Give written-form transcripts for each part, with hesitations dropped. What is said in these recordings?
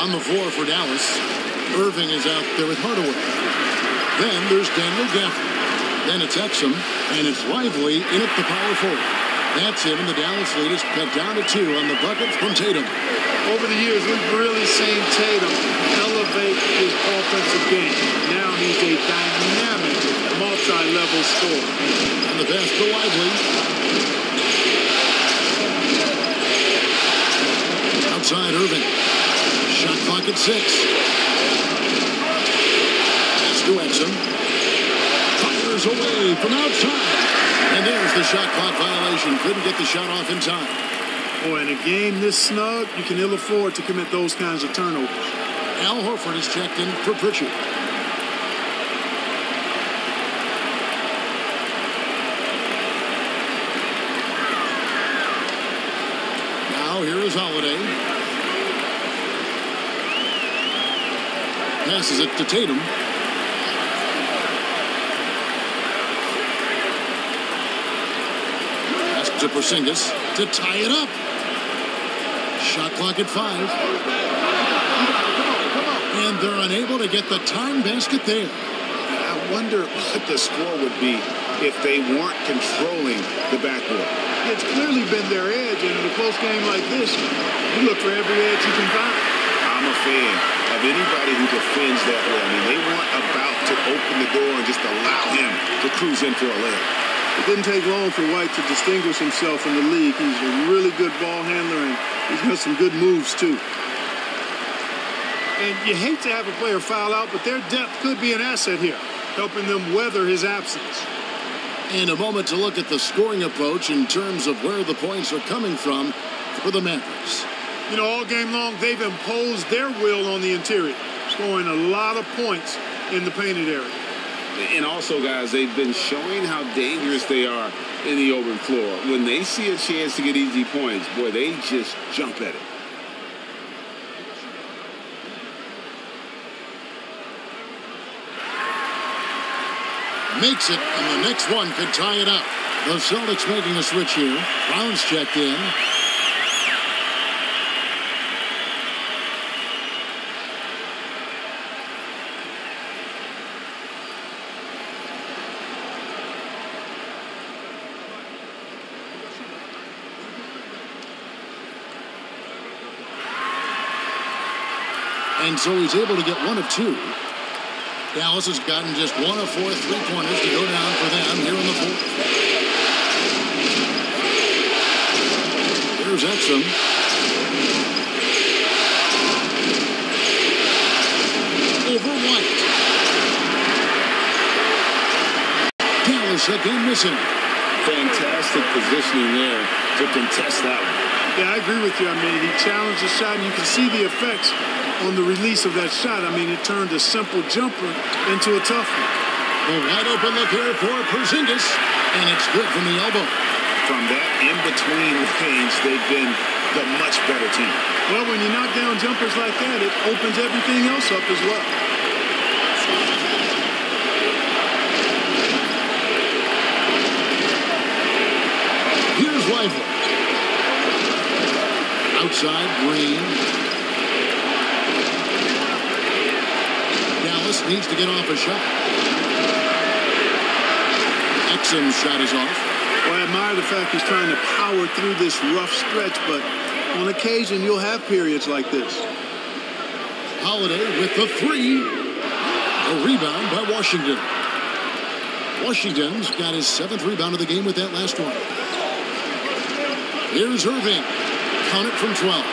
On the floor for Dallas, Irving is out there with Hardaway. Then there's Daniel Gafford. Then it's Exum, and it's Lively in at the power forward. That's it, and the Dallas lead is cut down to 2 on the bucket from Tatum. Over the years, we've really seen Tatum elevate his offensive game. Now he's a dynamic, multi-level scorer. And the pass to Lively. Outside Irving. Shot clock at 6. Pass to Exum. Fires away from outside. And there's the shot clock violation. Couldn't get the shot off in time. Boy, in a game this snug, you can ill afford to commit those kinds of turnovers. Al Horford is checked in for Pritchard. Now here is Holiday. Passes it to Tatum. Pass to Porzingis to tie it up. Shot clock at 5. And they're unable to get the time basket there. I wonder what the score would be if they weren't controlling the backboard. It's clearly been their edge, and in a close game like this, you look for every edge you can find. I'm a fan of anybody who defends that way. I mean, they weren't about to open the door and just allow him to cruise in for a layup. It didn't take long for White to distinguish himself in the league. He's a really good ball handler, and he's got some good moves, too. And you hate to have a player foul out, but their depth could be an asset here, helping them weather his absence. And a moment to look at the scoring approach in terms of where the points are coming from for the Mavericks. You know, all game long, they've imposed their will on the interior, scoring a lot of points in the painted area. And also, guys, they've been showing how dangerous they are in the open floor. When they see a chance to get easy points, boy, they just jump at it. Makes it, and the next one could tie it up. The Celtics making a switch here. Brown's checked in. And so he's able to get 1 of 2. Dallas has gotten just 1 of 4 3-pointers to go down for them here in the 4th. Here's Exum. Over White. Dallas again missing. Fantastic positioning there to contest that one. Yeah, I agree with you. I mean, he challenged the shot, and you can see the effects on the release of that shot. I mean, it turned a simple jumper into a tough one. A wide open look here for Porzingis, and it's good from the elbow. From that in-between range, they've been the much better team. Well, when you knock down jumpers like that, it opens everything else up as well. Here's Lively. Outside, Green. Dallas needs to get off a shot. Exum's shot is off. Well, I admire the fact he's trying to power through this rough stretch, but on occasion you'll have periods like this. Holiday with the 3. A rebound by Washington. Washington's got his 7th rebound of the game with that last one. Here's Irving. Count it from 12.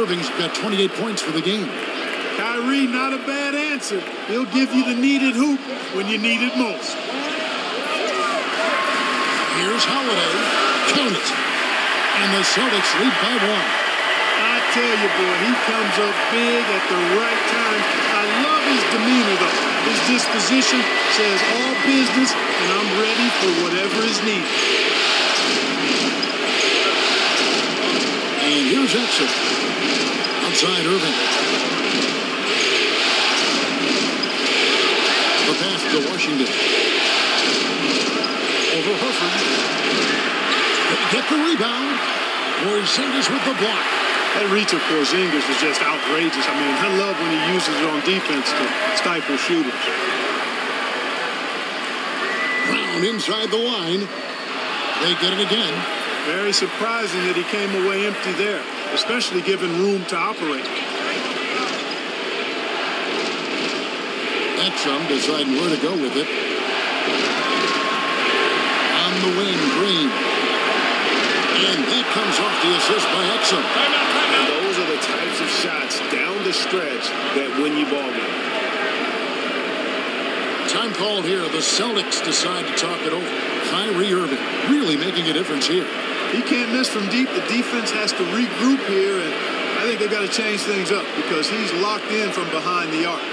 Irving's got 28 points for the game. Kyrie, not a bad answer. He'll give you the needed hoop when you need it most. Here's Holiday. Count it. And the Celtics lead by 1. I tell you, boy, he comes up big at the right time. I love his demeanor, though. His disposition says all business, and I'm ready for whatever is needed. And here's Exum. Outside Irving. The pass to Washington. Over Horford. They get the rebound. Porzingis with the block. That reach of Porzingis is just outrageous. I mean, I love when he uses it on defense to stifle shooters. Brown inside the line. They get it again. Very surprising that he came away empty there, especially given room to operate. Exum deciding where to go with it. On the wing, Green. And that comes off the assist by Exum. And those are the types of shots down the stretch that win you ball game. Time called here. The Celtics decide to talk it over. Kyrie Irving really making a difference here. He can't miss from deep. The defense has to regroup here, and I think they've got to change things up because he's locked in from behind the arc.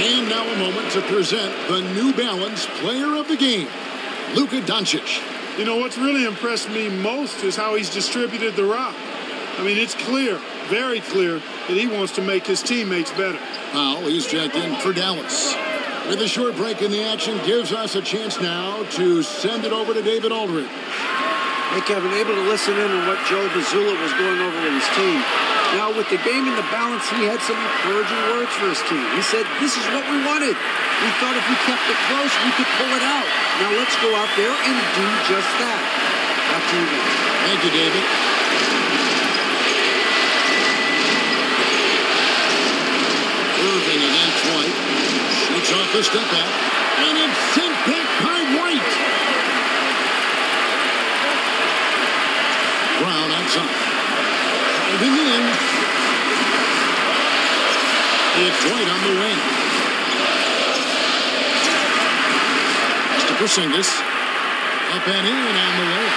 And now a moment to present the New Balance Player of the Game, Luka Doncic. You know, what's really impressed me most is how he's distributed the rock. I mean, it's clear, very clear, that he wants to make his teammates better. Powell, he's checked in for Dallas. With a short break in the action, gives us a chance now to send it over to David Aldridge. Hey, Kevin, able to listen in on what Joe Mazzulla was going over with his team. Now, with the game in the balance, he had some encouraging words for his team. He said, this is what we wanted. We thought if we kept it close, we could pull it out. Now, let's go out there and do just that. Back to you, man. Thank you, David. Irving against White. Shoots off the step back. And it's sent back by White. Brown outside. Driving in. It's White on the wing. To Porzingis. Up and in on the way.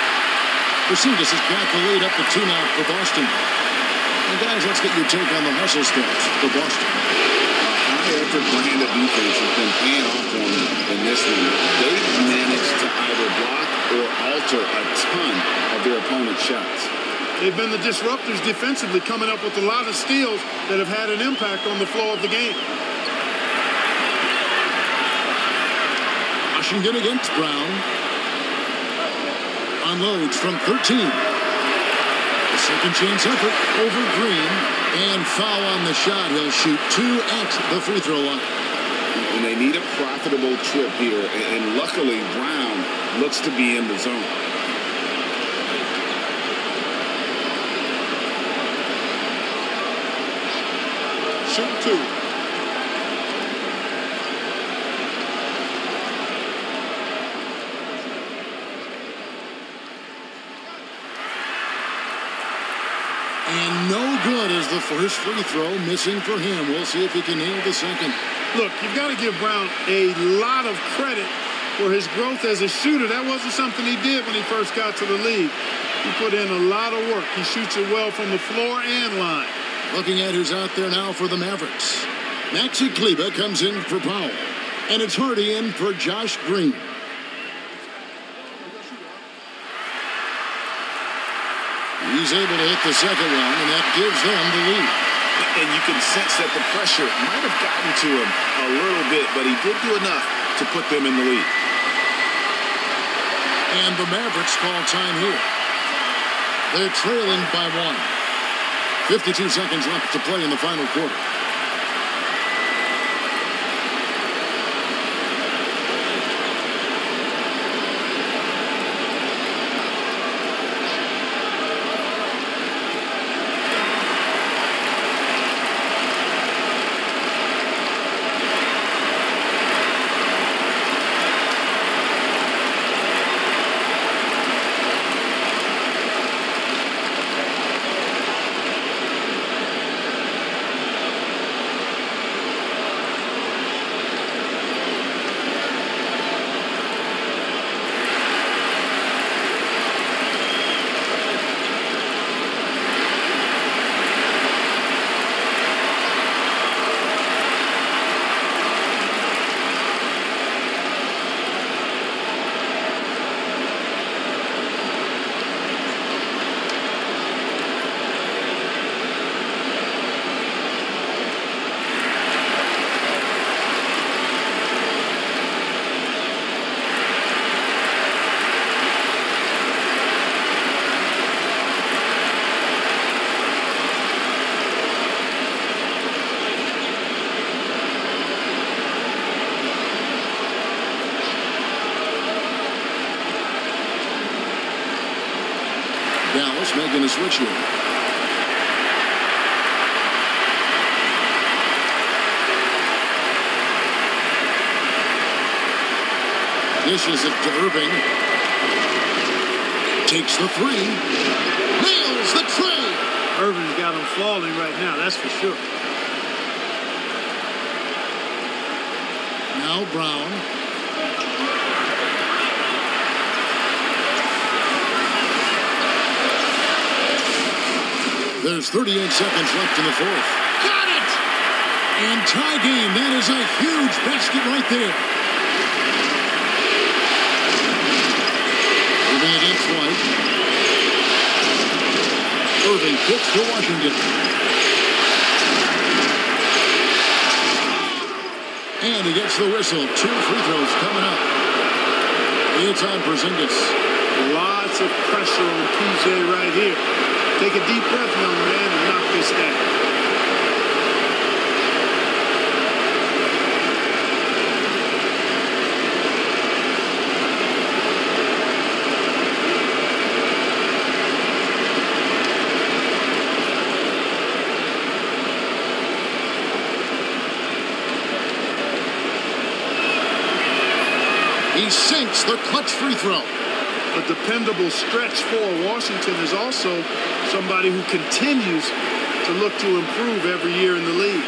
Porzingis has got the lead up to 2 now for Boston. And guys, let's get your take on the hustle stats for Boston. High effort brand of defense has been paying off for them in this league. They've managed to either block or alter a ton of their opponent's shots. They've been the disruptors defensively, coming up with a lot of steals that have had an impact on the flow of the game. Washington against Brown. Unloads from 13. The second chance effort over Green. And foul on the shot. He'll shoot 2 at the free throw line. And they need a profitable trip here. And luckily, Brown looks to be in the zone. Shoot 2. And no good is the first free throw, missing for him. We'll see if he can nail the second. Look, you've got to give Brown a lot of credit for his growth as a shooter. That wasn't something he did when he first got to the league. He put in a lot of work. He shoots it well from the floor and line. Looking at who's out there now for the Mavericks. Maxi Kleber comes in for Powell. And it's Hardy in for Josh Green. He's able to hit the second one, and that gives them the lead. And you can sense that the pressure might have gotten to him a little bit, but he did do enough to put them in the lead. And the Mavericks call time here. They're trailing by 1. 52 seconds left to play in the final quarter. Celtics making a switch here. Dishes it to Irving. Takes the three. Nails the tray. Irving's got him falling right now, that's for sure. Now Brown. There's 38 seconds left in the fourth. Got it! And tie game. That is a huge basket right there. Moving against White. Irving kicks to Washington. And he gets the whistle. 2 free throws coming up. It's on Porzingis. Lots of pressure on PJ right here. Take a deep breath, young man, and knock this down. He sinks the clutch free throw. A dependable stretch for Washington is also somebody who continues to look to improve every year in the league.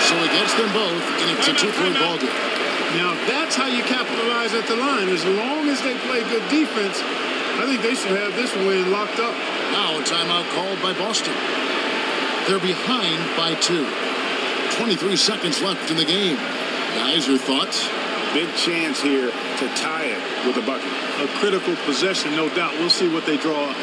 So he gets them both, and it's a 2-point ball game. Now that's how you capitalize at the line. As long as they play good defense, I think they should have this win locked up. Now a timeout called by Boston. They're behind by 2. 23 seconds left in the game. Guys, your thoughts? Big chance here to tie it with a bucket. A critical possession, no doubt. We'll see what they draw up.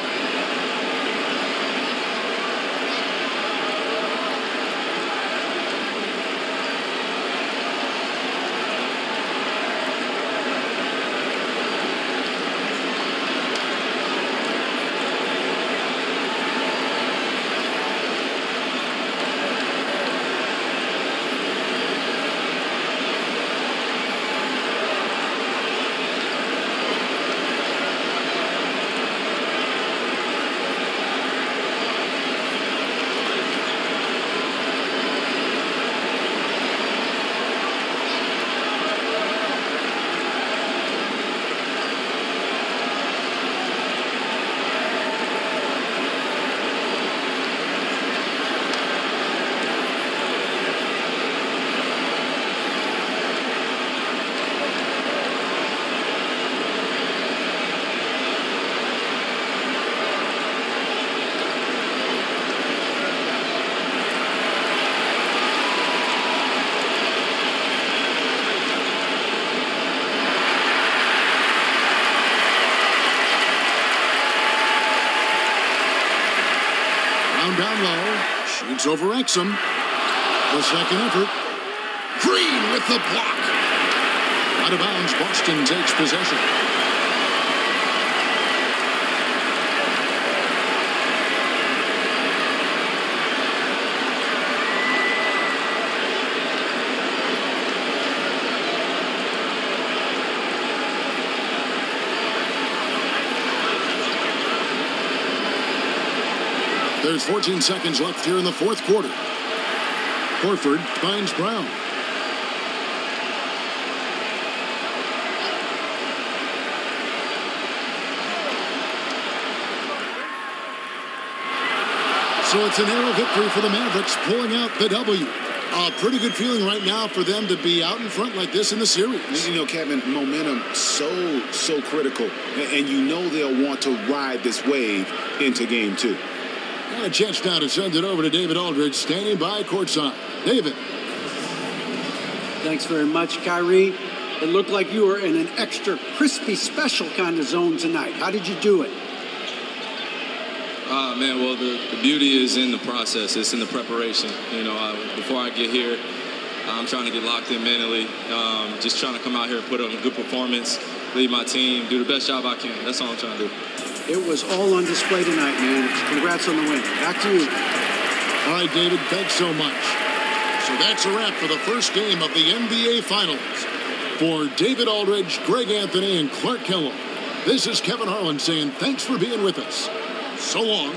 Down low, shoots over Exum. The second effort. Green with the block. Out of bounds, Boston takes possession. There's 14 seconds left here in the fourth quarter. Horford finds Brown. So it's a narrow victory for the Mavericks, pulling out the W. A pretty good feeling right now for them to be out in front like this in the series. You know, Kevin, momentum so critical. And you know they'll want to ride this wave into game 2. And a chance now to send it over to David Aldridge, standing by courtside. David. Thanks very much, Kyrie. It looked like you were in an extra crispy special kind of zone tonight. How did you do it? Man, well, the beauty is in the process. It's in the preparation. You know, before I get here, I'm trying to get locked in mentally. Just trying to come out here and put on a good performance, lead my team, do the best job I can. That's all I'm trying to do. It was all on display tonight, man. Congrats on the win. Back to you. All right, David, thanks so much. So that's a wrap for the first game of the NBA Finals. For David Aldridge, Greg Anthony, and Clark Kellogg, this is Kevin Harlan saying thanks for being with us. So long.